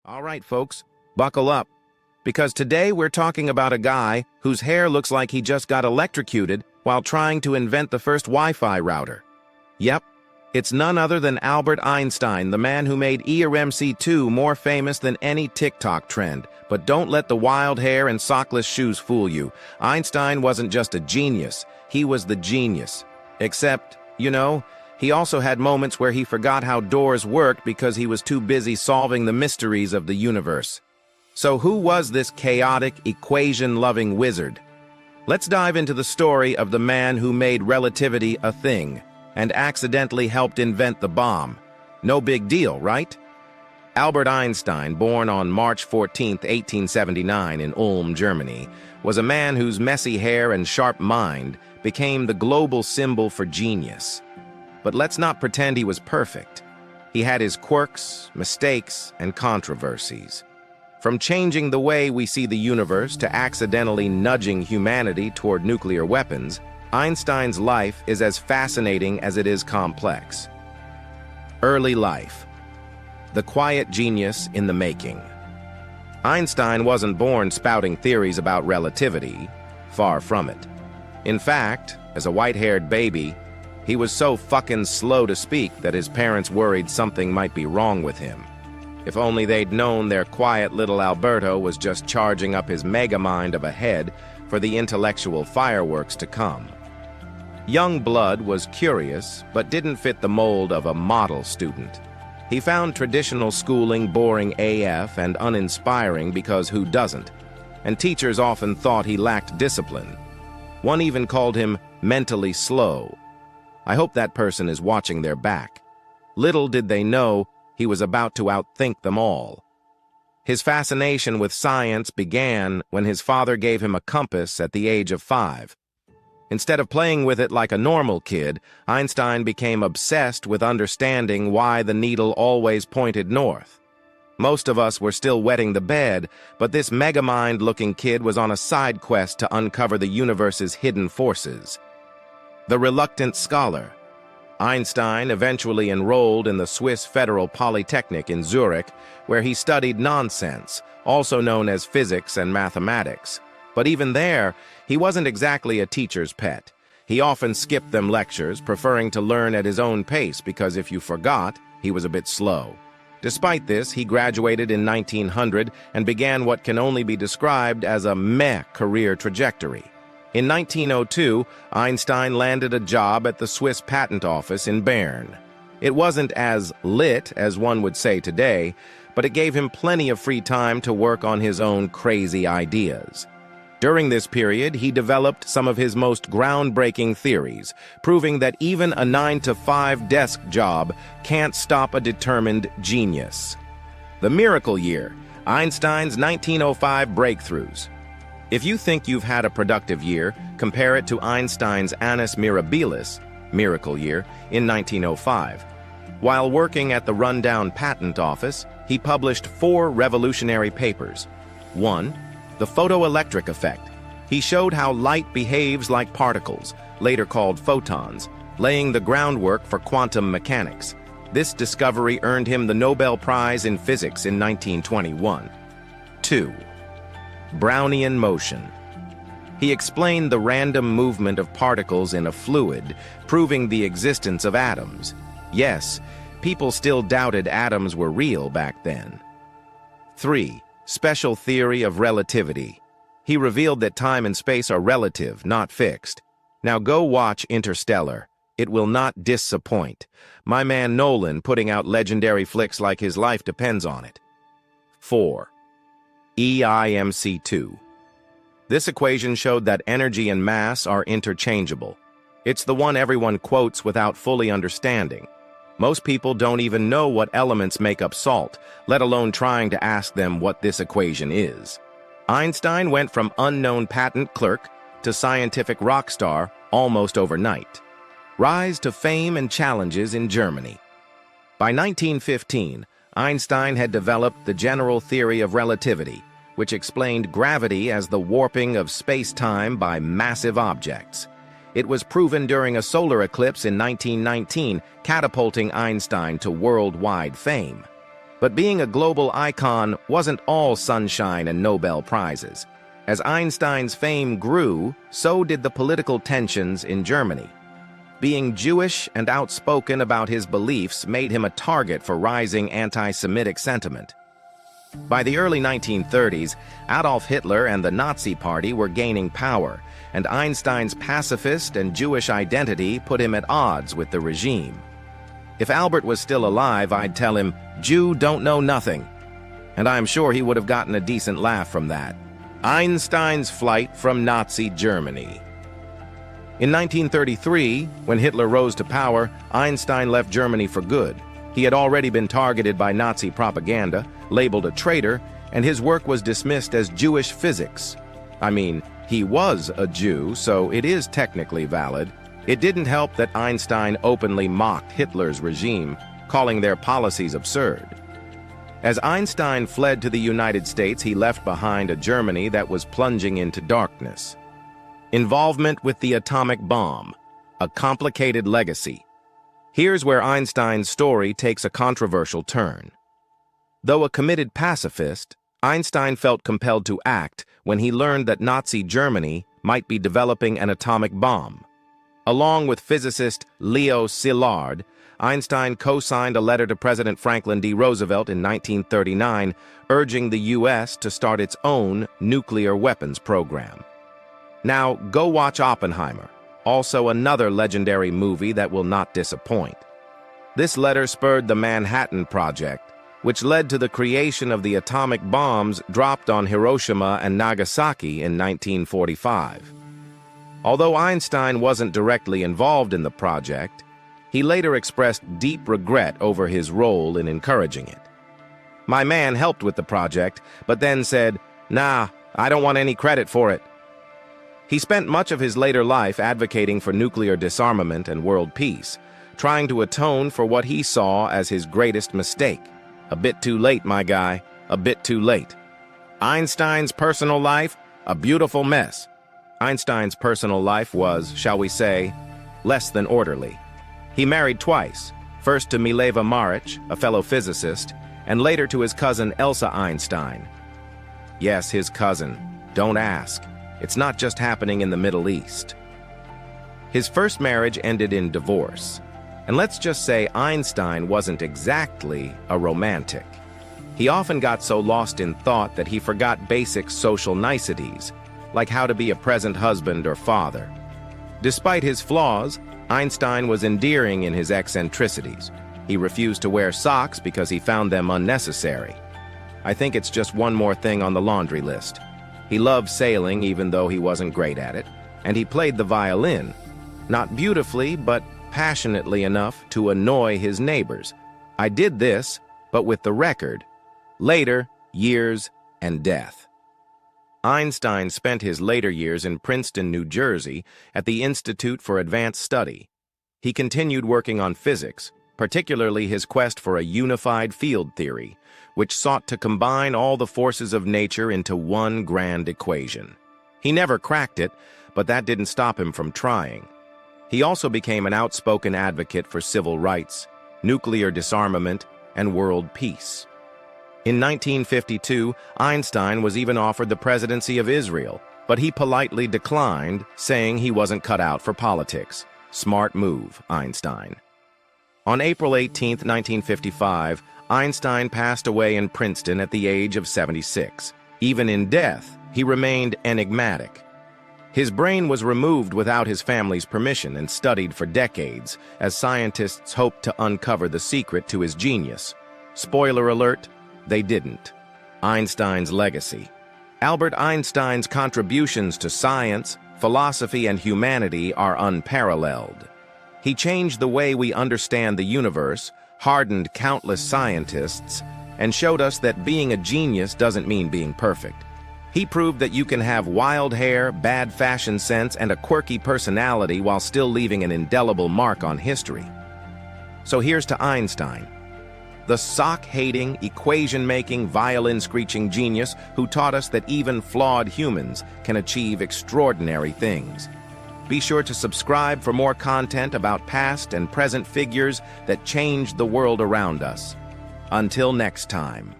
All right, folks, buckle up, because today we're talking about a guy whose hair looks like he just got electrocuted while trying to invent the first Wi-Fi router. Yep, it's none other than Albert Einstein, the man who made ERMC2 more famous than any TikTok trend. But don't let the wild hair and sockless shoes fool you. Einstein wasn't just a genius, he was the genius. Except, he also had moments where he forgot how doors worked because he was too busy solving the mysteries of the universe. So who was this chaotic, equation-loving wizard? Let's dive into the story of the man who made relativity a thing and accidentally helped invent the bomb. No big deal, right? Albert Einstein, born on March 14, 1879 in Ulm, Germany, was a man whose messy hair and sharp mind became the global symbol for genius. But let's not pretend he was perfect. He had his quirks, mistakes, and controversies. From changing the way we see the universe to accidentally nudging humanity toward nuclear weapons, Einstein's life is as fascinating as it is complex. Early life. The quiet genius in the making. Einstein wasn't born spouting theories about relativity. Far from it. In fact, as a white-haired baby, he was so fucking slow to speak that his parents worried something might be wrong with him. If only they'd known their quiet little Alberto was just charging up his mega-mind of a head for the intellectual fireworks to come. Young blood was curious, but didn't fit the mold of a model student. He found traditional schooling boring AF and uninspiring because who doesn't? And teachers often thought he lacked discipline. One even called him mentally slow. I hope that person is watching their back. Little did they know he was about to outthink them all. His fascination with science began when his father gave him a compass at the age of 5. Instead of playing with it like a normal kid, Einstein became obsessed with understanding why the needle always pointed north. Most of us were still wetting the bed, but this megamind-looking kid was on a side quest to uncover the universe's hidden forces. The reluctant scholar. Einstein eventually enrolled in the Swiss Federal Polytechnic in Zurich, where he studied nonsense, also known as physics and mathematics. But even there, he wasn't exactly a teacher's pet. He often skipped them lectures, preferring to learn at his own pace because if you forgot, he was a bit slow. Despite this, he graduated in 1900 and began what can only be described as a meh career trajectory. In 1902, Einstein landed a job at the Swiss Patent Office in Bern. It wasn't as lit as one would say today, but it gave him plenty of free time to work on his own crazy ideas. During this period, he developed some of his most groundbreaking theories, proving that even a 9-to-5 desk job can't stop a determined genius. The miracle year, Einstein's 1905 breakthroughs. If you think you've had a productive year, compare it to Einstein's Annus Mirabilis, miracle year, in 1905. While working at the rundown patent office, he published 4 revolutionary papers. 1. The photoelectric effect. He showed how light behaves like particles, later called photons, laying the groundwork for quantum mechanics. This discovery earned him the Nobel Prize in Physics in 1921. 2. Brownian motion. He explained the random movement of particles in a fluid, proving the existence of atoms. Yes, people still doubted atoms were real back then. 3. Special theory of relativity. He revealed that time and space are relative, not fixed. Now go watch Interstellar. It will not disappoint. My man Nolan putting out legendary flicks like his life depends on it. 4. EIMC2. This equation showed that energy and mass are interchangeable. It's the one everyone quotes without fully understanding. Most people don't even know what elements make up salt, let alone trying to ask them what this equation is. Einstein went from unknown patent clerk to scientific rock star almost overnight. Rise to fame and challenges in Germany. By 1915, Einstein had developed the general theory of relativity, which explained gravity as the warping of space-time by massive objects. It was proven during a solar eclipse in 1919, catapulting Einstein to worldwide fame. But being a global icon wasn't all sunshine and Nobel Prizes. As Einstein's fame grew, so did the political tensions in Germany. Being Jewish and outspoken about his beliefs made him a target for rising anti-Semitic sentiment. By the early 1930s, Adolf Hitler and the Nazi Party were gaining power, and Einstein's pacifist and Jewish identity put him at odds with the regime. If Albert was still alive, I'd tell him, "Jew don't know nothing." And I'm sure he would have gotten a decent laugh from that. Einstein's flight from Nazi Germany. In 1933, when Hitler rose to power, Einstein left Germany for good. He had already been targeted by Nazi propaganda, labeled a traitor, and his work was dismissed as Jewish physics. I mean, he was a Jew, so it is technically valid. It didn't help that Einstein openly mocked Hitler's regime, calling their policies absurd. As Einstein fled to the United States, he left behind a Germany that was plunging into darkness. Involvement with the atomic bomb, a complicated legacy. Here's where Einstein's story takes a controversial turn. Though a committed pacifist, Einstein felt compelled to act when he learned that Nazi Germany might be developing an atomic bomb. Along with physicist Leo Szilard, Einstein co-signed a letter to President Franklin D. Roosevelt in 1939, urging the U.S. to start its own nuclear weapons program. Now, go watch Oppenheimer, also another legendary movie that will not disappoint. This letter spurred the Manhattan Project, which led to the creation of the atomic bombs dropped on Hiroshima and Nagasaki in 1945. Although Einstein wasn't directly involved in the project, he later expressed deep regret over his role in encouraging it. "My man helped with the project, but then said, 'Nah, I don't want any credit for it.'" He spent much of his later life advocating for nuclear disarmament and world peace, trying to atone for what he saw as his greatest mistake. A bit too late, my guy, a bit too late. Einstein's personal life, a beautiful mess. Einstein's personal life was, shall we say, less than orderly. He married twice, first to Mileva Maric, a fellow physicist, and later to his cousin Elsa Einstein. Yes, his cousin. Don't ask. It's not just happening in the Middle East. His first marriage ended in divorce. And let's just say Einstein wasn't exactly a romantic. He often got so lost in thought that he forgot basic social niceties, like how to be a present husband or father. Despite his flaws, Einstein was endearing in his eccentricities. He refused to wear socks because he found them unnecessary. I think it's just one more thing on the laundry list. He loved sailing even though he wasn't great at it, and he played the violin, not beautifully, but passionately enough to annoy his neighbors. I did this, but with the record. Later, years, and death. Einstein spent his later years in Princeton, New Jersey, at the Institute for Advanced Study. He continued working on physics, particularly his quest for a unified field theory, which sought to combine all the forces of nature into one grand equation. He never cracked it, but that didn't stop him from trying. He also became an outspoken advocate for civil rights, nuclear disarmament, and world peace. In 1952, Einstein was even offered the presidency of Israel, but he politely declined, saying he wasn't cut out for politics. Smart move, Einstein. On April 18, 1955, Einstein passed away in Princeton at the age of 76. Even in death, he remained enigmatic. His brain was removed without his family's permission and studied for decades, as scientists hoped to uncover the secret to his genius. Spoiler alert, they didn't. Einstein's legacy. Albert Einstein's contributions to science, philosophy, and humanity are unparalleled. He changed the way we understand the universe, hardened countless scientists, and showed us that being a genius doesn't mean being perfect. He proved that you can have wild hair, bad fashion sense, and a quirky personality while still leaving an indelible mark on history. So here's to Einstein, the sock-hating, equation-making, violin-screeching genius who taught us that even flawed humans can achieve extraordinary things. Be sure to subscribe for more content about past and present figures that changed the world around us. Until next time.